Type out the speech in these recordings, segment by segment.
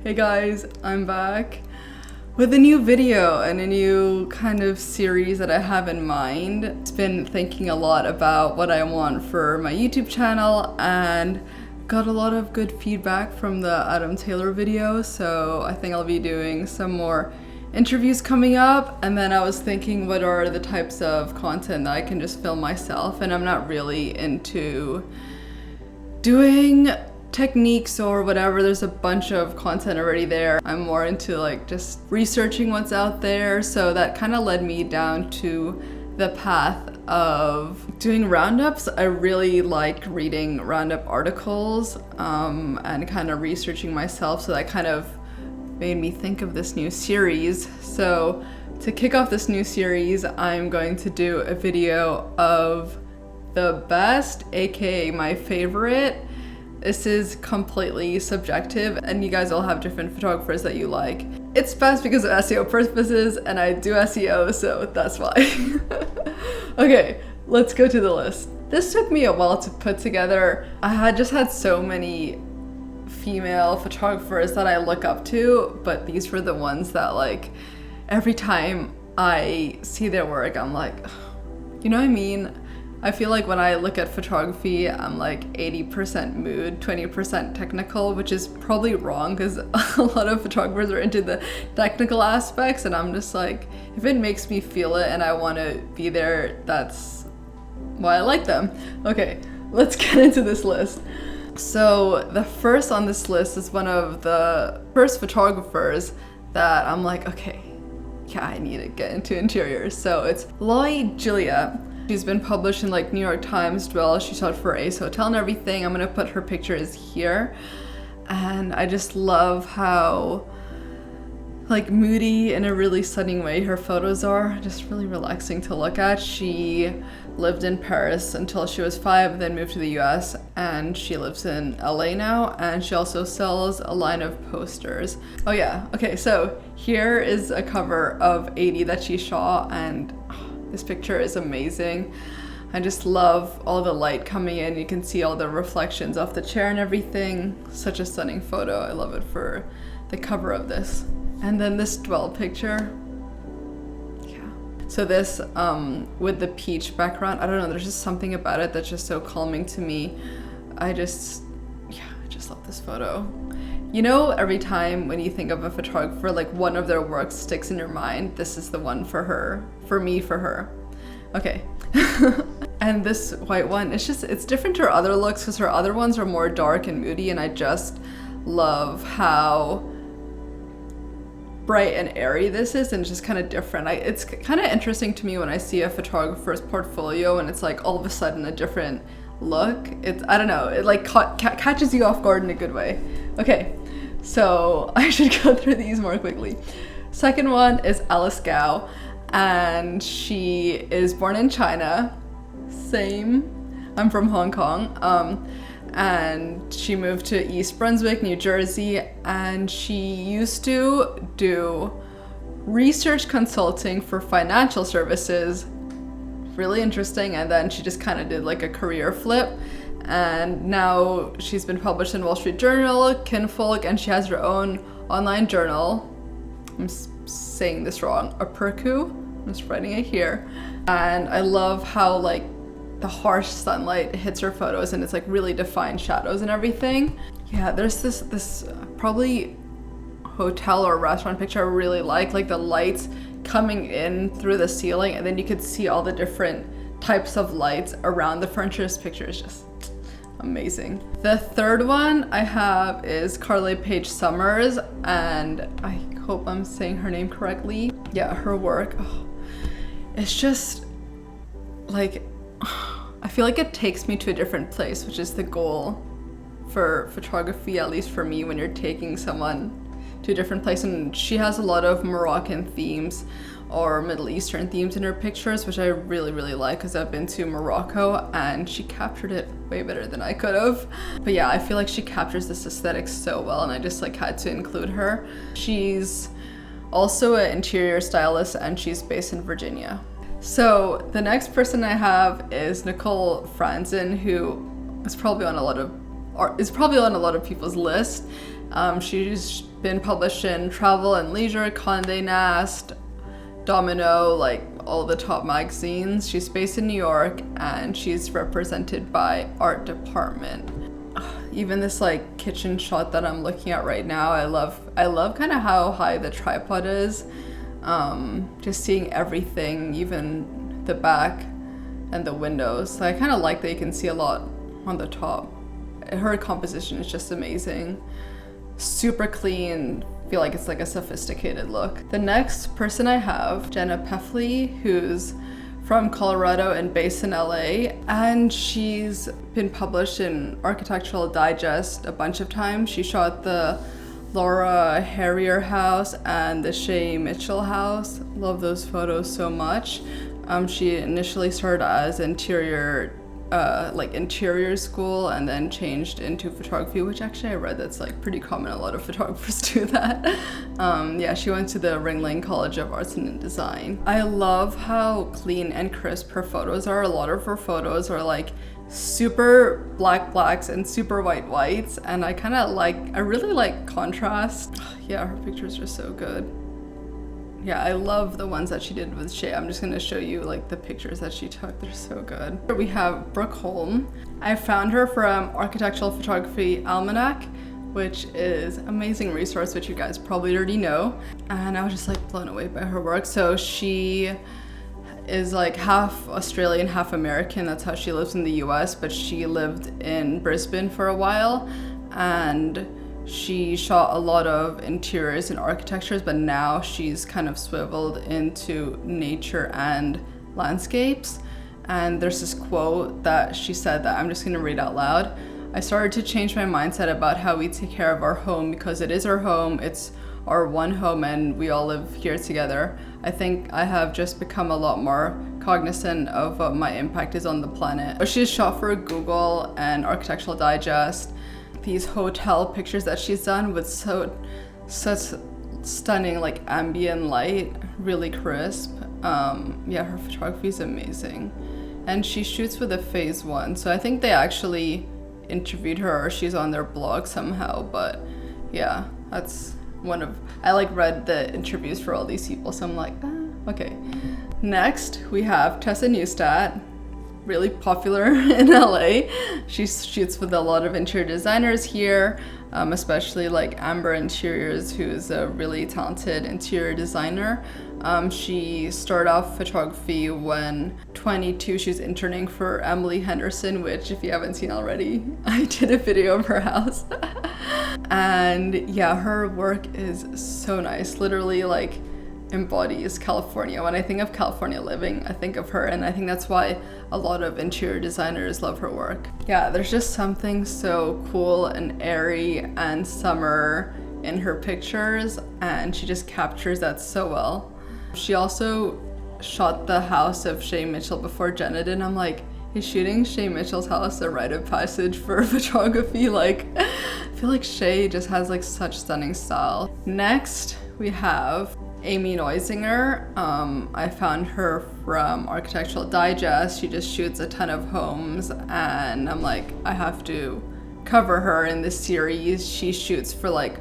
Hey guys, I'm back with a new video and a new kind of series that I have in mind. It's been thinking a lot about what I want for my YouTube channel and got a lot of good feedback from the Adam Taylor video, so I think I'll be doing some more interviews coming up. And then I was thinking, what are the types of content that I can just film myself? And I'm not really into doing techniques or whatever. There's a bunch of content already there. I'm more into like just researching what's out there, so that kind of led me down to the path of doing roundups. I really like reading roundup articles and kind of researching myself, so that kind of made me think of this new series. So to kick off this new series, I'm going to do a video of the best, aka my favorite. This is completely subjective and you guys all have different photographers that you like. It's best because of SEO purposes and I do SEO, so that's why. Okay, let's go to the list. This took me a while to put together. I had just had so many female photographers that I look up to, but these were the ones that like every time I see their work I'm like, you know what I mean? I feel like when I look at photography, I'm like 80% mood, 20% technical, which is probably wrong because a lot of photographers are into the technical aspects, and I'm just like, if it makes me feel it and I want to be there, that's why I like them. Okay, let's get into this list. So the first on this list is one of the first photographers that I'm like, okay, yeah, I need to get into interiors. So it's Laure Joliet. She's been published in like New York Times as well. She shot for Ace Hotel and everything. I'm gonna put her pictures here. And I just love how like moody in a really stunning way her photos are. Just really relaxing to look at. She lived in Paris until she was 5, then moved to the US, and she lives in LA now, and she also sells a line of posters. Oh yeah, okay, so here is a cover of 80 that she shot, and this picture is amazing. I just love all the light coming in. You can see all the reflections off the chair and everything. Such a stunning photo. I love it for the cover of this. And then this dwell picture. Yeah. So this with the peach background, I don't know, there's just something about it that's just so calming to me. I just love this photo. You know, every time when you think of a photographer, like one of their works sticks in your mind, this is the one for her, for me, for her. Okay. And this white one, it's different to her other looks because her other ones are more dark and moody, and I just love how bright and airy this is, and it's just kind of different. It's kind of interesting to me when I see a photographer's portfolio and it's like all of a sudden a different look. I don't know, it like catches you off guard in a good way. Okay, so I should go through these more quickly. Second one is Alice Gao, and she is born in China. Same, I'm from Hong Kong. And she moved to East Brunswick, New Jersey, and she used to do research consulting for financial services. Really interesting. And then she just kind of did like a career flip, and now she's been published in Wall Street Journal, Kinfolk, and she has her own online journal. I'm saying this wrong, Aperku. I'm just writing it here. And I love how like the harsh sunlight hits her photos and it's like really defined shadows and everything. Yeah, there's this probably hotel or restaurant picture I really like the lights coming in through the ceiling, and then you could see all the different types of lights around the furniture. This picture is just amazing. The third one I have is Carlay Page Summers, and I hope I'm saying her name correctly. Yeah, her work, it's just like, I feel like it takes me to a different place, which is the goal for photography, at least for me, when you're taking someone to a different place. And she has a lot of Moroccan themes or Middle Eastern themes in her pictures, which I really, really like because I've been to Morocco and she captured it way better than I could have. But yeah, I feel like she captures this aesthetic so well, and I just like had to include her. She's also an interior stylist and she's based in Virginia. So the next person I have is Nicole Franzen, who is probably on a lot of people's list. She's been published in Travel and Leisure, Condé Nast, Domino, like all the top magazines. She's based in New York and she's represented by art department. Even this like kitchen shot that I'm looking at right now, I love kind of how high the tripod is. Just seeing everything, even the back and the windows. So I kind of like that you can see a lot on the top. Her composition is just amazing. Super clean. Feel like it's like a sophisticated look. The next person I have, Jenna Peffley, who's from Colorado and based in LA, and she's been published in Architectural Digest a bunch of times. She shot the Laura Harrier house and the Shay Mitchell house. Love those photos so much. She initially started as interior school and then changed into photography, which actually I read that's like pretty common. A lot of photographers do that. Yeah, she went to the Ringling College of Arts and Design. I love how clean and crisp her photos are. A lot of her photos are like super blacks and super whites, and I really like contrast. Yeah, her pictures are so good. Yeah, I love the ones that she did with Shay. I'm just gonna show you like the pictures that she took. They're so good. We have Brooke Holm. I found her from Architectural Photography Almanac, which is an amazing resource, which you guys probably already know. And I was just like blown away by her work. So she is like half Australian, half American. That's how she lives in the US, but she lived in Brisbane for a while. And she shot a lot of interiors and architectures, but now she's kind of swiveled into nature and landscapes. And there's this quote that she said that I'm just gonna read out loud. I started to change my mindset about how we take care of our home, because it is our home, it's our one home, and we all live here together. I think I have just become a lot more cognizant of what my impact is on the planet. She's shot for Google and Architectural Digest. These hotel pictures that she's done with such stunning like ambient light, really crisp. Yeah, her photography is amazing. And she shoots with a Phase 1, so I think they actually interviewed her or she's on their blog somehow. But yeah, that's I like read the interviews for all these people, so I'm like, okay. Next we have Tessa Neustadt, really popular in LA. She shoots with a lot of interior designers here, especially like Amber Interiors, who's a really talented interior designer. She started off photography when 22. She's interning for Emily Henderson, which if you haven't seen already, I did a video of her house. And yeah, her work is so nice. Literally like embodies California. When I think of California living, I think of her, and I think that's why a lot of interior designers love her work. Yeah, there's just something so cool and airy and summer in her pictures, and she just captures that so well. She also shot the house of Shay Mitchell before Jenna did, and I'm like, is shooting Shay Mitchell's house a rite of passage for photography? Like, I feel like Shay just has like such stunning style. Next, we have Amy Neunsinger. I found her from Architectural Digest. She just shoots a ton of homes, and I'm like, I have to cover her in this series. She shoots for like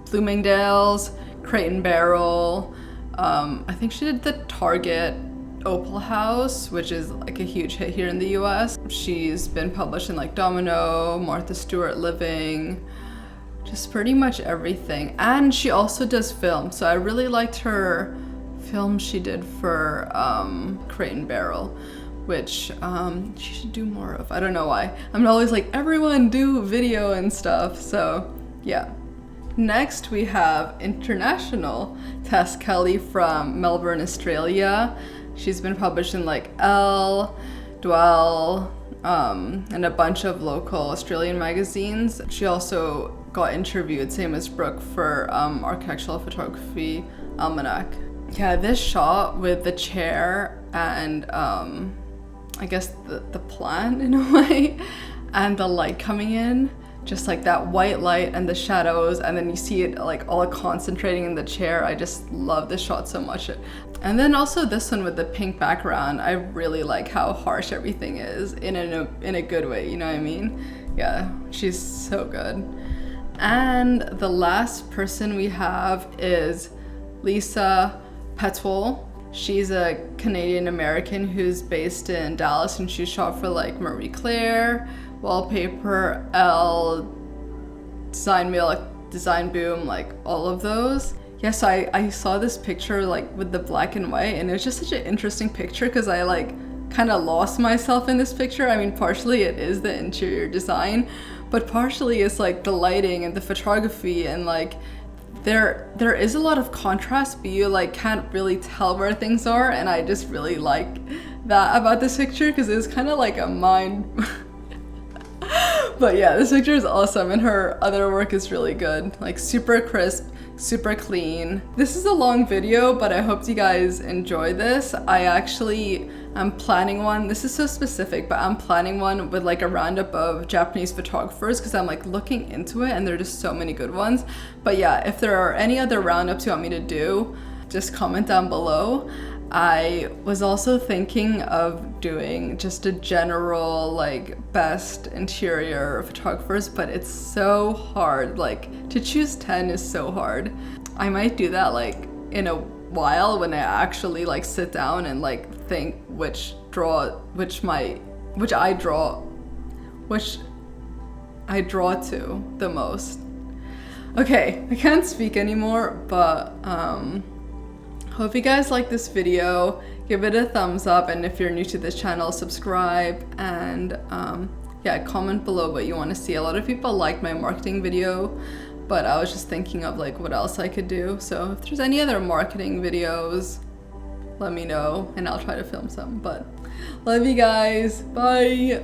Bloomingdale's, Crate and Barrel. I think she did the Target Opal House, which is like a huge hit here in the US. She's been published in like Domino, Martha Stewart Living, just pretty much everything. And she also does film, so I really liked her film she did for Crate and Barrel, which she should do more of. I don't know why. I'm always like, everyone do video and stuff, so yeah. Next we have international Tess Kelly from Melbourne, Australia. She's been published in like Elle, Dwell, and a bunch of local Australian magazines. She also got interviewed, same as Brooke, for Architectural Photography Almanac. Yeah, this shot with the chair and I guess the plant in a way, and the light coming in, just like that white light and the shadows, and then you see it like all concentrating in the chair. I just love this shot so much. And then also this one with the pink background. I really like how harsh everything is in a good way, you know what I mean? Yeah, she's so good. And the last person we have is Lisa Petrole. She's a Canadian American who's based in Dallas, and she shot for like Marie Claire, Wallpaper, Elle, Design Mail, Design Boom, like all of those. Yes, I saw this picture like with the black and white, and it was just such an interesting picture because I like kind of lost myself in this picture. I mean, partially it is the interior design, but partially it's like the lighting and the photography, and like there is a lot of contrast, but you like can't really tell where things are, and I just really like that about this picture because it's kind of like a mind but yeah, this picture is awesome, and her other work is really good, like super crisp, super clean. This is a long video, but I hope you guys enjoy this. I actually am planning one. This is so specific, but I'm planning one with like a roundup of Japanese photographers because I'm like looking into it and there are just so many good ones. But yeah, if there are any other roundups you want me to do, just comment down below. I was also thinking of doing just a general like best interior photographers, but it's so hard. Like to choose 10 is so hard. I might do that like in a while when I actually like sit down and like think which I draw to the most. Okay, I can't speak anymore, but hope you guys like this video. Give it a thumbs up, and if you're new to this channel, subscribe, and yeah, comment below what you want to see. A lot of people liked my marketing video, but I was just thinking of like what else I could do. So if there's any other marketing videos, let me know and I'll try to film some. But love you guys, bye.